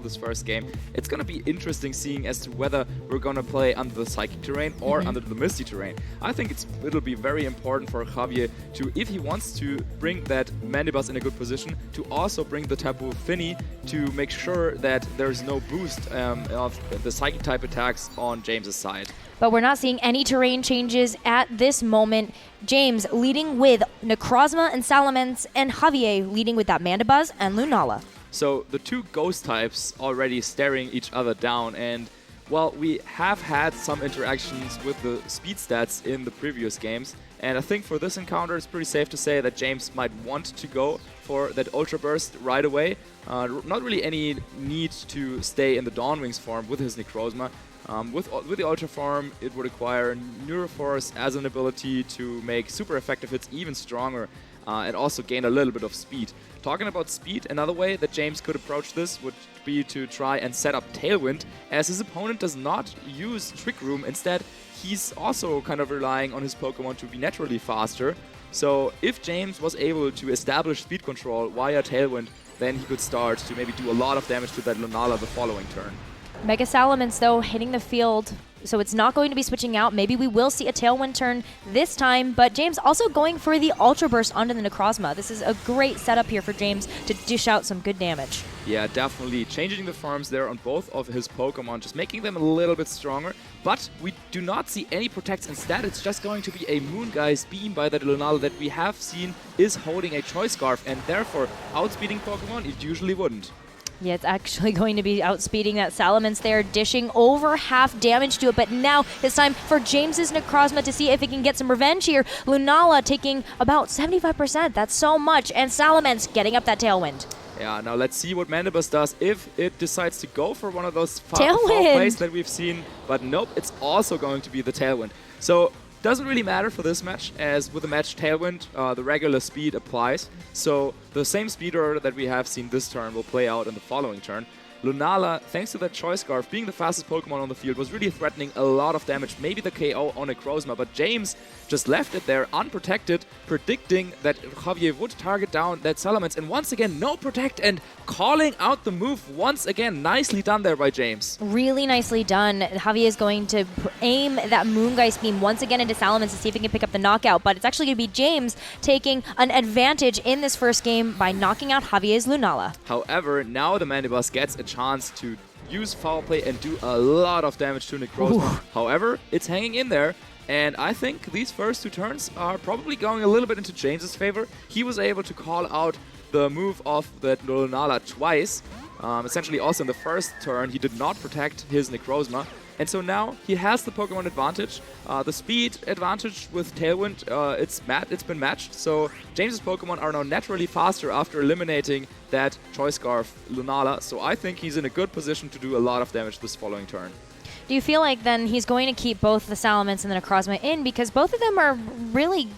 this first game. It's going to be interesting seeing as to whether we're going to play under the Psychic terrain or under the Misty terrain. I think it'll be very important for Javier to, if he wants to bring that Mandibuzz in a good position, to also bring the Tapu Fini to make sure that there's no boost of the Psychic type attacks on James's side. But we're not seeing any terrain changes at this moment. James leading with Necrozma and Salamence, and Javier leading with that Mandibuzz and Lunala. So the two ghost types already staring each other down, and well, we have had some interactions with the speed stats in the previous games, and I think for this encounter it's pretty safe to say that James might want to go for that Ultra Burst right away. Not really any need to stay in the Dawnwings form with his Necrozma. With the Ultra form, it would require Neuroforce as an ability to make super effective hits even stronger, and also gain a little bit of speed. Talking about speed, another way that James could approach this would be to try and set up Tailwind, as his opponent does not use Trick Room. Instead, he's also kind of relying on his Pokemon to be naturally faster. So if James was able to establish speed control via Tailwind, then he could start to maybe do a lot of damage to that Lunala the following turn. Mega Salamence, though, hitting the field, so it's not going to be switching out. Maybe we will see a Tailwind turn this time, but James also going for the Ultra Burst onto the Necrozma. This is a great setup here for James to dish out some good damage. Yeah, definitely. Changing the forms there on both of his Pokemon, just making them a little bit stronger. But we do not see any protects. Instead, it's just going to be a Moongeist Beam by that Lunala that we have seen is holding a Choice Scarf, and therefore outspeeding Pokemon it usually wouldn't. Yeah, it's actually going to be outspeeding that Salamence there, dishing over half damage to it. But now it's time for James's Necrozma to see if he can get some revenge here. Lunala taking about 75%. That's so much. And Salamence getting up that Tailwind. Yeah, now let's see what Mandibuzz does if it decides to go for one of those foul plays that we've seen. But nope, it's also going to be the Tailwind. So doesn't really matter for this match, as with the match Tailwind, the regular speed applies. So the same speed order that we have seen this turn will play out in the following turn. Lunala, thanks to that Choice Scarf, being the fastest Pokemon on the field, was really threatening a lot of damage, maybe the KO on Necrozma, but James just left it there unprotected, predicting that Javier would target down that Salamence, and once again, no protect, and calling out the move once again. Nicely done there by James. Really nicely done. Javier is going to aim that Moongeist Beam once again into Salamence to see if he can pick up the knockout, but it's actually going to be James taking an advantage in this first game by knocking out Javier's Lunala. However, now the Mandibuzz gets a chance to use Foul Play and do a lot of damage to Necrozma. However, it's hanging in there, and I think these first two turns are probably going a little bit into James's favor. He was able to call out the move of that Lunala twice. Essentially also in the first turn, he did not protect his Necrozma. And so now he has the Pokemon advantage. The speed advantage with Tailwind, it's been matched. So James's Pokemon are now naturally faster after eliminating that Choice Scarf Lunala. So I think he's in a good position to do a lot of damage this following turn. Do you feel like then he's going to keep both the Salamence and the Necrozma in, because both of them are really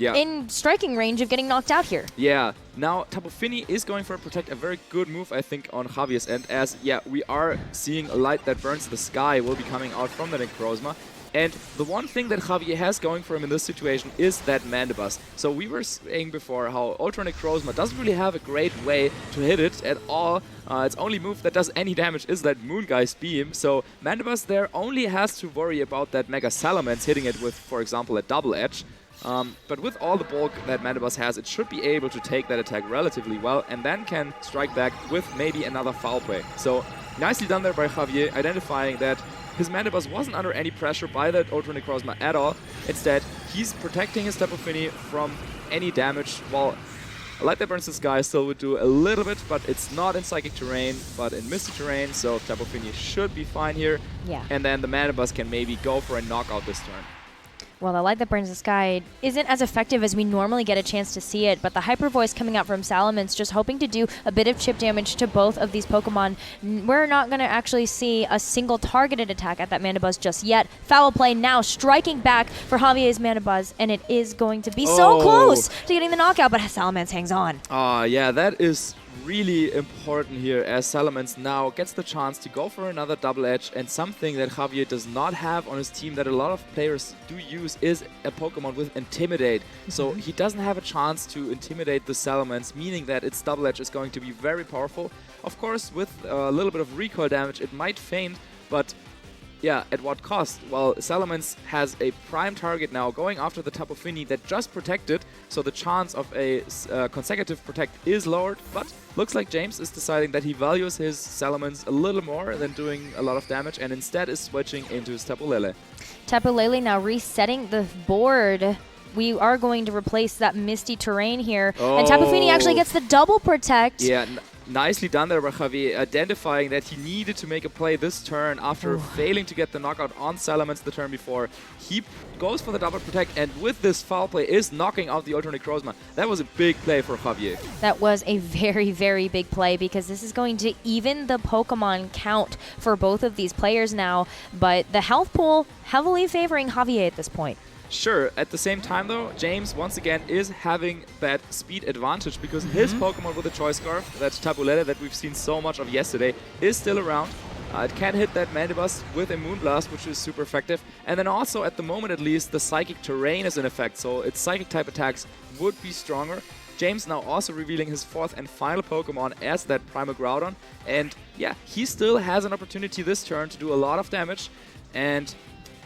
in striking range of getting knocked out here? Yeah. Now, Tapu Fini is going for a Protect, a very good move, I think, on Javier's end, as, we are seeing a light that burns the sky will be coming out from the Necrozma. And the one thing that Javier has going for him in this situation is that Mandibuzz. So we were saying before how Ultra Necrozma doesn't really have a great way to hit it at all. Its only move that does any damage is that Moongeist Beam. So Mandibuzz there only has to worry about that Mega Salamence hitting it with, for example, a Double Edge. But with all the bulk that Mandibuzz has, it should be able to take that attack relatively well and then can strike back with maybe another Foul Play. So nicely done there by Javier, identifying that his Mandibuzz wasn't under any pressure by that Ultra Necrozma at all. Instead, he's protecting his Tapu Fini from any damage. While a Light That Burns the Sky still would do a little bit, but it's not in Psychic terrain, but in Misty terrain, so Tapu Fini should be fine here. Yeah. And then the Mandibuzz can maybe go for a knockout this turn. Well, the Light That Burns the Sky isn't as effective as we normally get a chance to see it, but the Hyper Voice coming out from Salamence just hoping to do a bit of chip damage to both of these Pokemon. We're not going to actually see a single targeted attack at that Mandibuzz just yet. Foul Play now striking back for Javier's Mandibuzz, and it is going to be so close to getting the knockout, but Salamence hangs on. Yeah, that is really important here as Salamence now gets the chance to go for another double edge, and something that Javier does not have on his team that a lot of players do use is a Pokemon with Intimidate. So he doesn't have a chance to intimidate the Salamence, meaning that its double edge is going to be very powerful. Of course, with a little bit of recoil damage, it might faint, but yeah, at what cost? Well, Salamence has a prime target now going after the Tapu Fini that just protected, so the chance of a consecutive protect is lowered, but looks like James is deciding that he values his Salamence a little more than doing a lot of damage and instead is switching into his Tapu Lele. Tapu Lele now resetting the board. We are going to replace that misty terrain here, and Tapu Fini actually gets the double protect. Yeah. Nicely done there by Javier, identifying that he needed to make a play this turn after failing to get the knockout on Salamence the turn before. He goes for the double protect, and with this foul play is knocking out the alternate Necrozma. That was a big play for Javier. That was a very, very big play because this is going to even the Pokemon count for both of these players now, but the health pool heavily favoring Javier at this point. Sure, at the same time though, James once again is having that speed advantage because his Pokemon with the Choice Scarf, that Tapu Lele that we've seen so much of yesterday, is still around. It can hit that Mandibuzz with a Moonblast, which is super effective. And then also, at the moment at least, the Psychic Terrain is in effect, so its Psychic type attacks would be stronger. James now also revealing his fourth and final Pokemon as that Primal Groudon. And yeah, he still has an opportunity this turn to do a lot of damage. And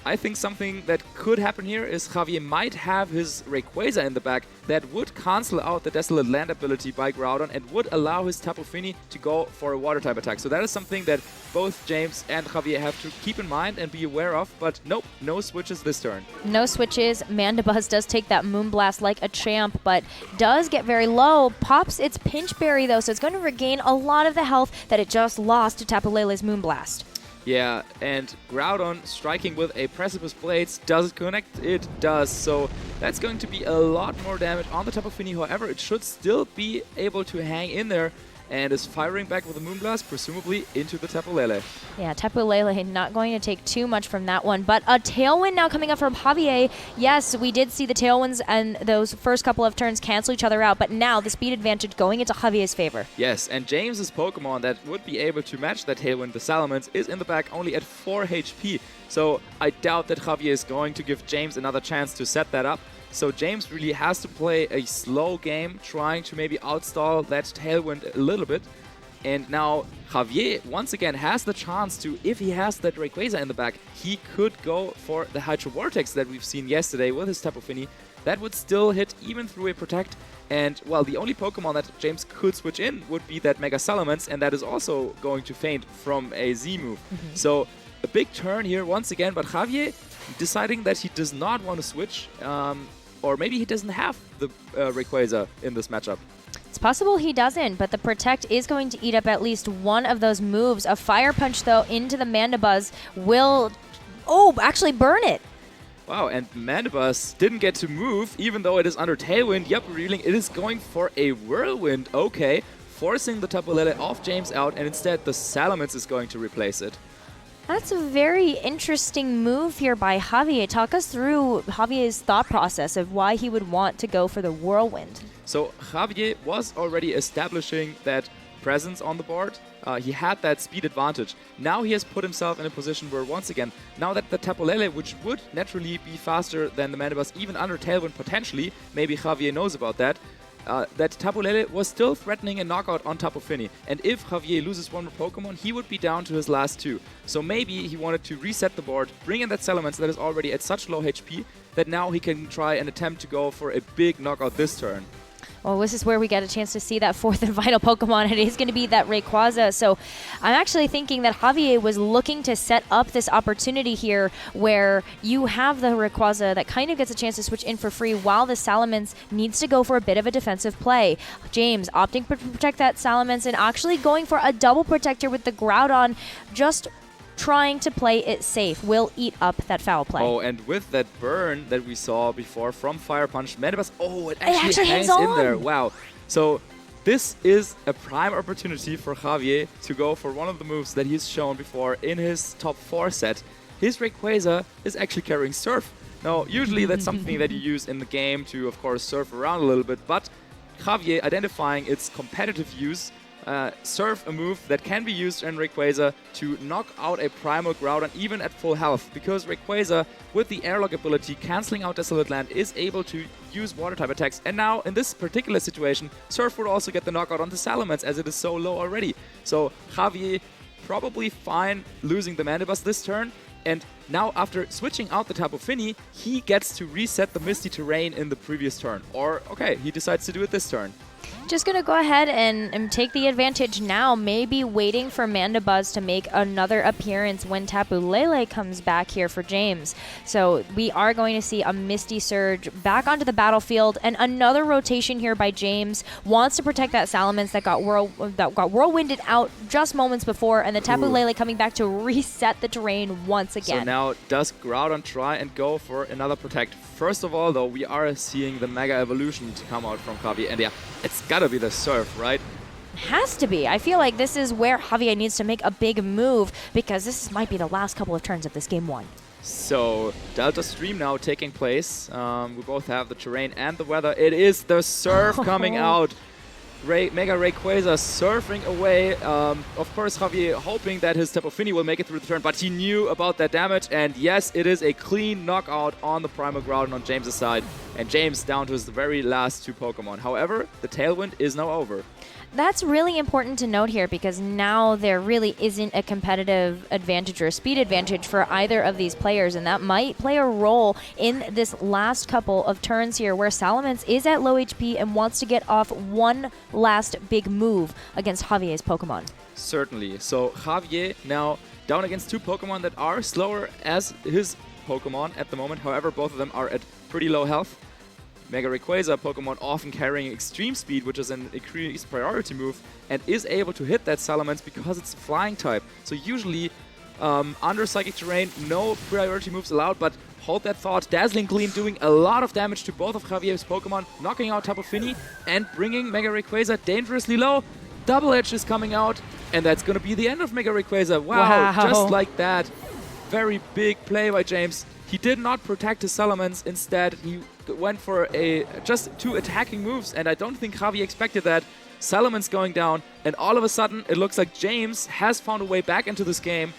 I think something that could happen here is Javier might have his Rayquaza in the back that would cancel out the Desolate Land ability by Groudon and would allow his Tapu Fini to go for a Water type attack. So that is something that both James and Javier have to keep in mind and be aware of, but nope, no switches this turn. No switches. Mandibuzz does take that Moonblast like a champ, but does get very low. Pops its Pinch Berry though, so it's going to regain a lot of the health that it just lost to Tapu Lele's Moonblast. Yeah, and Groudon striking with a Precipice Blades. Does it connect? It does. So that's going to be a lot more damage on the Tapu Fini. However, it should still be able to hang in there and is firing back with a Moonblast, presumably into the Tapu Lele. Yeah, Tapu Lele not going to take too much from that one. But a Tailwind now coming up from Javier. Yes, we did see the Tailwinds and those first couple of turns cancel each other out, but now the speed advantage going into Javier's favor. Yes, and James's Pokemon that would be able to match that Tailwind, the Salamence, is in the back only at 4 HP. So I doubt that Javier is going to give James another chance to set that up. So James really has to play a slow game, trying to maybe outstall that Tailwind a little bit. And now Javier, once again, has the chance to, if he has that Rayquaza in the back, he could go for the Hydro Vortex that we've seen yesterday with his Tapu Fini. That would still hit even through a Protect. And, well, the only Pokemon that James could switch in would be that Mega Salamence, and that is also going to faint from a Z move. So a big turn here once again, but Javier deciding that he does not want to switch. Or maybe he doesn't have the Rayquaza in this matchup. It's possible he doesn't, but the Protect is going to eat up at least one of those moves. A Fire Punch, though, into the Mandibuzz will, actually burn it. Wow, and Mandibuzz didn't get to move, even though it is under Tailwind. Yep, revealing it is going for a Whirlwind. Okay, forcing the Tapu Lele off James out, and instead the Salamence is going to replace it. That's a very interesting move here by Javier. Talk us through Javier's thought process of why he would want to go for the Whirlwind. So Javier was already establishing that presence on the board. He had that speed advantage. Now he has put himself in a position where, once again, now that the Tapu Lele, which would naturally be faster than the Mandibuzz, even under Tailwind potentially, maybe Javier knows about that, that Tapu Lele was still threatening a knockout on Tapu Fini. And if Javier loses one more Pokemon, he would be down to his last two. So maybe he wanted to reset the board, bring in that Salamence that is already at such low HP that now he can try and attempt to go for a big knockout this turn. Well, this is where we get a chance to see that fourth and final Pokemon. It is going to be that Rayquaza. So I'm actually thinking that Javier was looking to set up this opportunity here where you have the Rayquaza that kind of gets a chance to switch in for free while the Salamence needs to go for a bit of a defensive play. James opting to protect that Salamence and actually going for a double protector with the Groudon, just trying to play it safe, will eat up that foul play. Oh, and with that burn that we saw before from Fire Punch, Mandibuzz, it actually hangs on in there. Wow. So this is a prime opportunity for Javier to go for one of the moves that he's shown before in his top 4 set. His Rayquaza is actually carrying Surf. Now, usually that's something that you use in the game to, of course, surf around a little bit, but Javier identifying its competitive use surf a move that can be used in Rayquaza to knock out a Primal Groudon even at full health, because Rayquaza, with the airlock ability cancelling out Desolate Land, is able to use water-type attacks. And now, in this particular situation, Surf would also get the knockout onto Salamence, as it is so low already. So Javier probably fine losing the Mandibuzz this turn. And now, after switching out the Tapu Fini, he gets to reset the Misty Terrain in the previous turn. Or, okay, he decides to do it this turn. Just going to go ahead and take the advantage now, maybe waiting for Mandibuzz to make another appearance when Tapu Lele comes back here for James. So we are going to see a Misty Surge back onto the battlefield, and another rotation here by James. Wants to protect that Salamence that got whirlwinded out just moments before, and the Tapu Lele coming back to reset the terrain once again. So now, does Groudon try and go for another protect? First of all, though, we are seeing the Mega Evolution to come out from Javier, and yeah, it's gotta be the Surf, right? Has to be. I feel like this is where Javier needs to make a big move, because this might be the last couple of turns of this game 1. So, Delta Stream now taking place. We both have the terrain and the weather. It is the Surf coming out. Mega Rayquaza surfing away. Of course, Javier hoping that his Tapu Fini will make it through the turn, but he knew about that damage. And yes, it is a clean knockout on the Primal Groudon on James' side. And James down to his very last 2 Pokemon. However, the Tailwind is now over. That's really important to note here, because now there really isn't a competitive advantage or a speed advantage for either of these players, and that might play a role in this last couple of turns here, where Salamence is at low HP and wants to get off one last big move against Javier's Pokemon. Certainly. So Javier now down against 2 Pokemon that are slower as his Pokemon at the moment. However, both of them are at pretty low health. Mega Rayquaza Pokemon often carrying extreme speed, which is an increased priority move, and is able to hit that Salamence because it's a flying type. So usually under Psychic Terrain, no priority moves allowed, but hold that thought. Dazzling Gleam doing a lot of damage to both of Javier's Pokemon, knocking out Tapu Fini and bringing Mega Rayquaza dangerously low. Double Edge is coming out, and that's going to be the end of Mega Rayquaza. Wow, just like that. Very big play by James. He did not protect his Salamence. Instead, he went for just 2 attacking moves, and I don't think Javier expected that. Salamence going down, and all of a sudden, it looks like James has found a way back into this game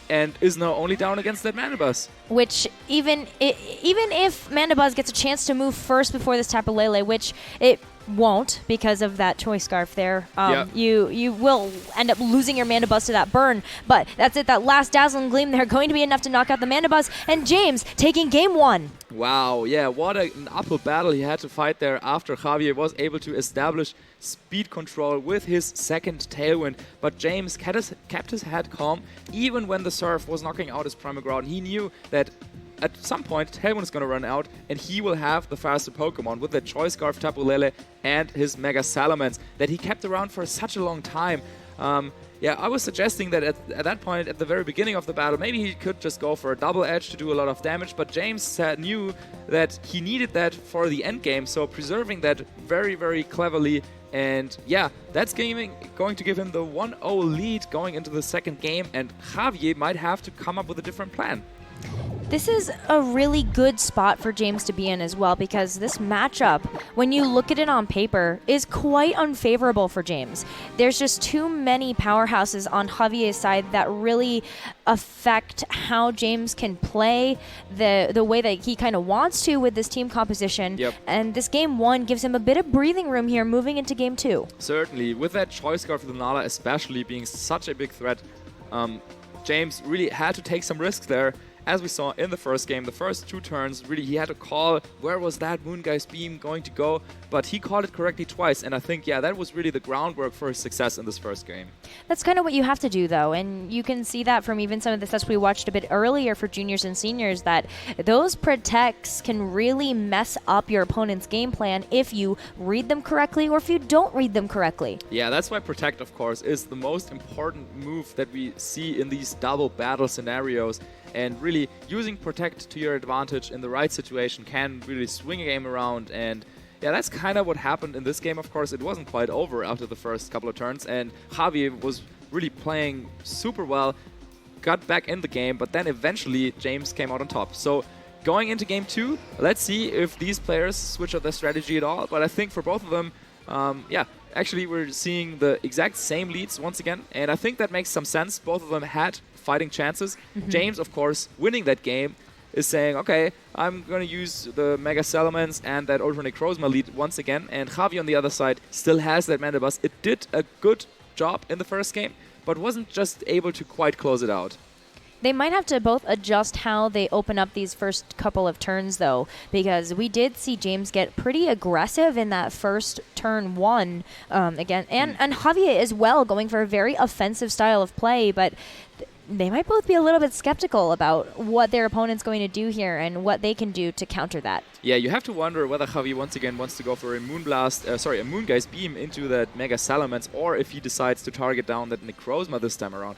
and is now only down against that Mandibuzz. Which, even if Mandibuzz gets a chance to move first before this Tapu Lele, which it won't because of that Choice Scarf there, you will end up losing your Mandibuzz to that burn. But that's it. That last Dazzling Gleam there going to be enough to knock out the Mandibuzz, and James taking game 1. Wow, yeah, what an uphill battle he had to fight there after Javier was able to establish speed control with his second Tailwind. But James kept his head calm even when the Surf was knocking out his Primal Groudon. He knew that at some point, Tailwind is going to run out, and he will have the faster Pokemon with the Choice Scarf Tapu Lele and his Mega Salamence that he kept around for such a long time. Yeah, I was suggesting that at that point, at the very beginning of the battle, maybe he could just go for a double edge to do a lot of damage, but James knew that he needed that for the end game, so preserving that very, very cleverly. And yeah, that's going to give him the 1-0 lead going into the second game, and Javier might have to come up with a different plan. This is a really good spot for James to be in as well, because this matchup, when you look at it on paper, is quite unfavorable for James. There's just too many powerhouses on Javier's side that really affect how James can play the way that he kind of wants to with this team composition. Yep. And this game 1 gives him a bit of breathing room here moving into game 2. Certainly, with that Choice Scarf for the Nala especially being such a big threat, James really had to take some risks there. As we saw in the first game, the first 2 turns, really he had to call where was that Moongeist Beam going to go, but he called it correctly twice, and I think, yeah, that was really the groundwork for his success in this first game. That's kind of what you have to do, though, and you can see that from even some of the sets we watched a bit earlier for juniors and seniors, that those protects can really mess up your opponent's game plan if you read them correctly or if you don't read them correctly. Yeah, that's why Protect, of course, is the most important move that we see in these double battle scenarios. And really, using Protect to your advantage in the right situation can really swing a game around. And yeah, that's kind of what happened in this game, of course. It wasn't quite over after the first couple of turns, and Javier was really playing super well, got back in the game, but then eventually James came out on top. So going into game 2, let's see if these players switch up their strategy at all. But I think for both of them, yeah, actually we're seeing the exact same leads once again, and I think that makes some sense. Both of them had fighting chances. James, of course, winning that game, is saying, okay, I'm going to use the Mega Salamence and that Ultra Necrozma lead once again, and Javi on the other side still has that Mandibuzz. It did a good job in the first game, but wasn't just able to quite close it out. They might have to both adjust how they open up these first couple of turns, though, because we did see James get pretty aggressive in that first turn one again, and Javier as well, going for a very offensive style of play, but they might both be a little bit skeptical about what their opponent's going to do here and what they can do to counter that. Yeah, you have to wonder whether Javi once again wants to go for a a Moongeist Beam into that Mega Salamence, or if he decides to target down that Necrozma this time around.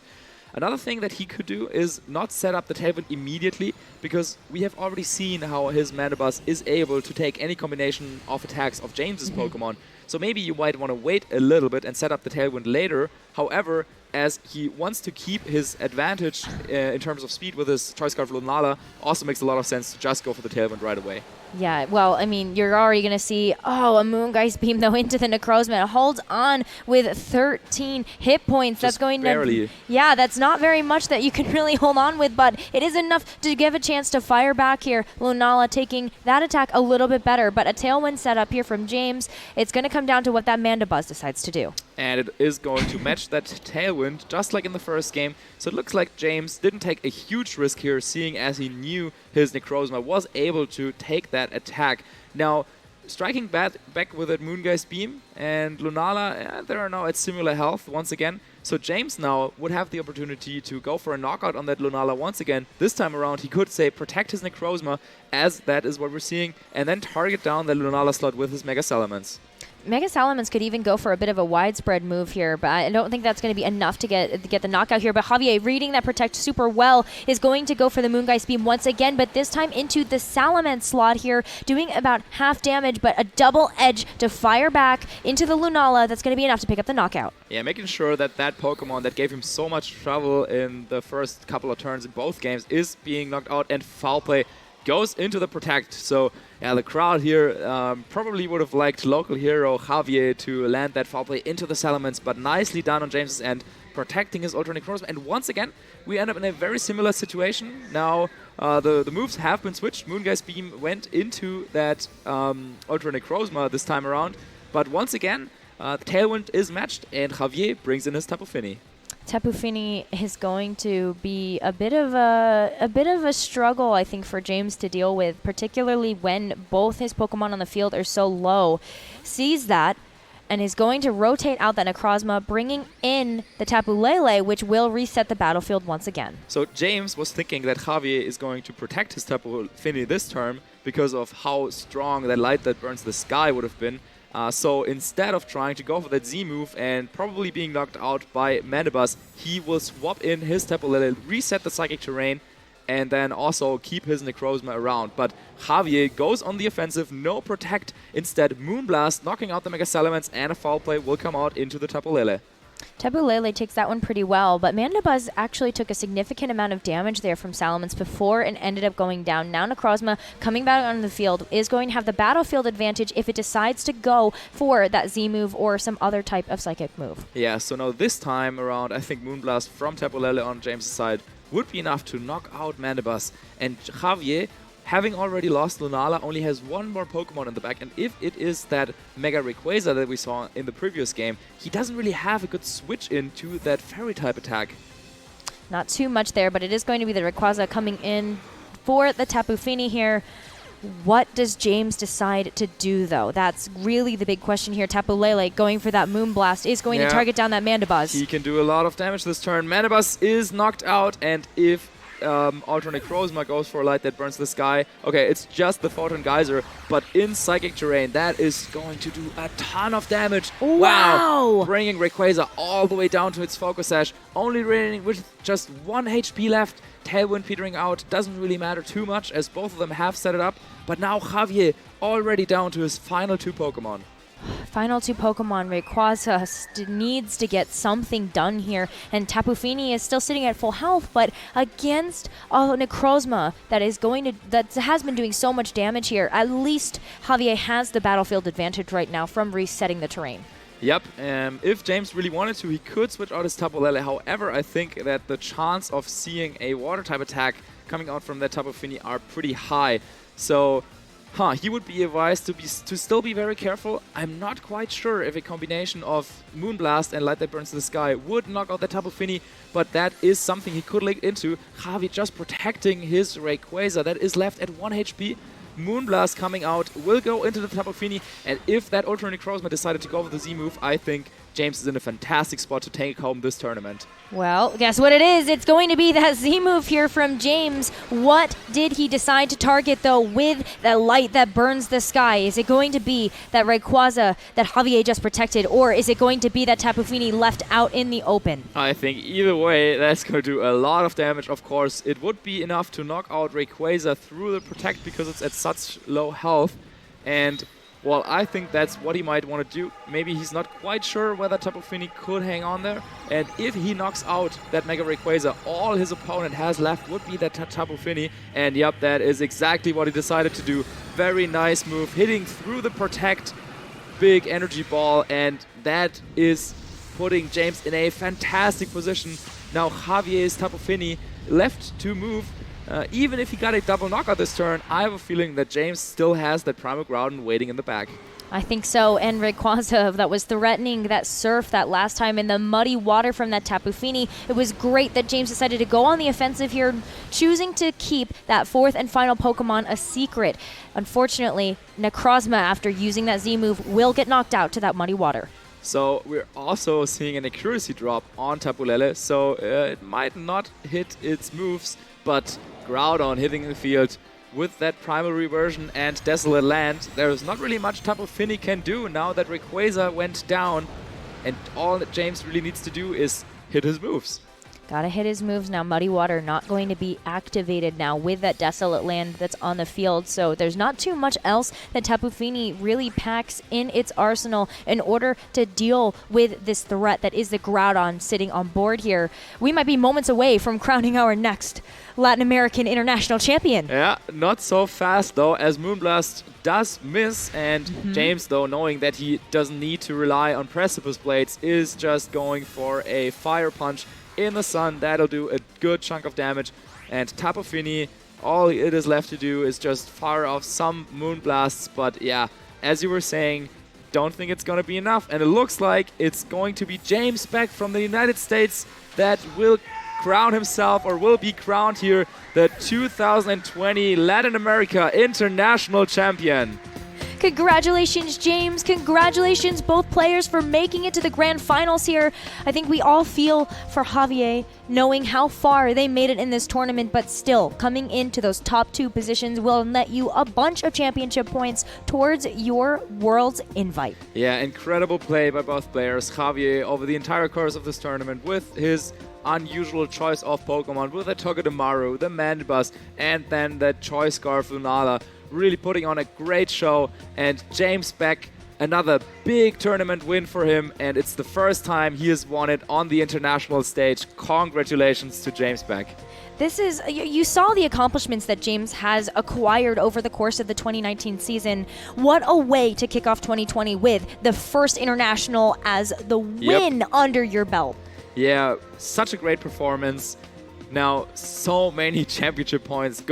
Another thing that he could do is not set up the Tailwind immediately, because we have already seen how his Mandibuzz is able to take any combination of attacks of James's Pokemon. So maybe you might want to wait a little bit and set up the Tailwind later. However, as he wants to keep his advantage in terms of speed with his Choice Scarf Lunala, also makes a lot of sense to just go for the Tailwind right away. Yeah, well, I mean, you're already going to see, a Moongeist Beam, though, into the Necrozma. It holds on with 13 hit points. Just that's going barely. to... Yeah, that's not very much that you can really hold on with, but it is enough to give a chance to fire back here. Lunala taking that attack a little bit better, but a Tailwind setup here from James. It's going to come down to what that Mandibuzz decides to do. And it is going to match that Tailwind, just like in the first game. So it looks like James didn't take a huge risk here, seeing as he knew his Necrozma was able to take that attack. Now, striking back with that Moongeist Beam, and Lunala, they are now at similar health once again. So James now would have the opportunity to go for a knockout on that Lunala once again. This time around, he could say protect his Necrozma, as that is what we're seeing, and then target down the Lunala slot with his Mega Salamence. Mega Salamence could even go for a bit of a widespread move here, but I don't think that's going to be enough to get the knockout here. But Javier, reading that protect super well, is going to go for the Moongeist Beam once again, but this time into the Salamence slot here, doing about half damage, but a double edge to fire back into the Lunala. That's going to be enough to pick up the knockout. Yeah, making sure that that Pokemon that gave him so much trouble in the first couple of turns in both games is being knocked out, and Foul Play goes into the protect. So yeah, the crowd here probably would have liked local hero Javier to land that Foul Play into the Salamence, but nicely done on James's end, protecting his Ultra Necrozma. And once again, we end up in a very similar situation. Now, the moves have been switched. Moongeist Beam went into that Ultra Necrozma this time around, but once again, the Tailwind is matched, and Javier brings in his Tapu Fini. Tapu Fini is going to be a bit of a struggle, I think, for James to deal with, particularly when both his Pokemon on the field are so low. Sees that and is going to rotate out that Necrozma, bringing in the Tapu Lele, which will reset the battlefield once again. So James was thinking that Javier is going to protect his Tapu Fini this term because of how strong that Light That Burns the Sky would have been. So instead of trying to go for that Z move and probably being knocked out by Mandibuzz, he will swap in his Tapu Lele, reset the Psychic Terrain, and then also keep his Necrozma around. But Javier goes on the offensive, no protect, instead Moonblast, knocking out the Mega Salamence, and a Foul Play will come out into the Tapu Lele. Tapu Lele takes that one pretty well, but Mandibuzz actually took a significant amount of damage there from Salamence before and ended up going down. Now Necrozma, coming back on the field, is going to have the battlefield advantage if it decides to go for that Z move or some other type of Psychic move. Yeah, so now this time around, I think Moonblast from Tapu Lele on James' side would be enough to knock out Mandibuzz. And Javier, having already lost Lunala, only has one more Pokemon in the back, and if it is that Mega Rayquaza that we saw in the previous game, he doesn't really have a good switch into that Fairy-type attack. Not too much there, but it is going to be the Rayquaza coming in for the Tapu Fini here. What does James decide to do, though? That's really the big question here. Tapu Lele going for that Moonblast is going to target down that Mandibuzz. He can do a lot of damage this turn. Mandibuzz is knocked out, and if Ultra Necrozma goes for a Light That Burns the Sky. Okay, it's just the Photon Geyser, but in Psychic Terrain, that is going to do a ton of damage. Wow! Bringing Rayquaza all the way down to its Focus Sash, only remaining with just 1 HP left. Tailwind petering out, doesn't really matter too much as both of them have set it up, but now Javier already down to his final 2 Pokemon. Final 2 Pokemon, Rayquaza needs to get something done here, and Tapu Fini is still sitting at full health, but against Necrozma that has been doing so much damage here, at least Javier has the battlefield advantage right now from resetting the terrain. Yep, if James really wanted to, he could switch out his Tapu Lele. However, I think that the chance of seeing a Water-type attack coming out from that Tapu Fini are pretty high. So, he would be advised to still be very careful. I'm not quite sure if a combination of Moonblast and Light That Burns the Sky would knock out the Tapu Fini, but that is something he could link into. Javi just protecting his Rayquaza that is left at 1 HP. Moonblast coming out will go into the Tapu Fini, and if that Ultra Necrozma decided to go for the Z move, I think James is in a fantastic spot to take home this tournament. Well, guess what it is? It's going to be that Z move here from James. What did he decide to target, though, with that Light That Burns the Sky? Is it going to be that Rayquaza that Javier just protected, or is it going to be that Tapu Fini left out in the open? I think either way, that's going to do a lot of damage, of course. It would be enough to knock out Rayquaza through the Protect because it's at such low health. And well, I think that's what he might want to do. Maybe he's not quite sure whether Tapu Fini could hang on there. And if he knocks out that Mega Rayquaza, all his opponent has left would be that Tapu Fini. And yep, that is exactly what he decided to do. Very nice move, hitting through the Protect, big energy ball. And that is putting James in a fantastic position. Now Javier's Tapu Fini left to move. Even if he got a double knockout this turn, I have a feeling that James still has that Primal Groudon waiting in the back. I think so, and Rayquaza that was threatening that Surf that last time in the muddy water from that Tapu Fini. It was great that James decided to go on the offensive here, choosing to keep that fourth and final Pokemon a secret. Unfortunately, Necrozma, after using that Z move, will get knocked out to that muddy water. So we're also seeing an accuracy drop on Tapu Lele, so it might not hit its moves, but Groudon hitting the field with that Primal Reversion and Desolate Land. There's not really much Tapu Fini can do now that Rayquaza went down, and all that James really needs to do is hit his moves. Gotta hit his moves now. Muddy Water not going to be activated now with that Desolate Land that's on the field. So there's not too much else that Tapu Fini really packs in its arsenal in order to deal with this threat that is the Groudon sitting on board here. We might be moments away from crowning our next Latin American international champion. Yeah, not so fast though, as Moonblast does miss, and James, though, knowing that he doesn't need to rely on Precipice Blades, is just going for a Fire Punch in the sun. That'll do a good chunk of damage, and Tapu Fini, all it is left to do is just fire off some Moonblasts, but yeah, as you were saying, don't think it's gonna be enough, and it looks like it's going to be James Baek from the United States that will crown himself, or will be crowned here, the 2020 Latin America International Champion. Congratulations, James. Congratulations, both players, for making it to the grand finals here. I think we all feel for Javier, knowing how far they made it in this tournament, but still coming into those top two positions will net you a bunch of championship points towards your Worlds invite. Yeah, incredible play by both players. Javier over the entire course of this tournament with his unusual choice of Pokemon, with the Togedemaru, the Mandibuzz, and then the Choice Scarf Lunala, really putting on a great show. And James Baek, another big tournament win for him, and it's the first time he has won it on the international stage. Congratulations to James Baek. This is, you saw the accomplishments that James has acquired over the course of the 2019 season. What a way to kick off 2020 with the first international as the win under your belt. Yeah, such a great performance. Now, so many championship points going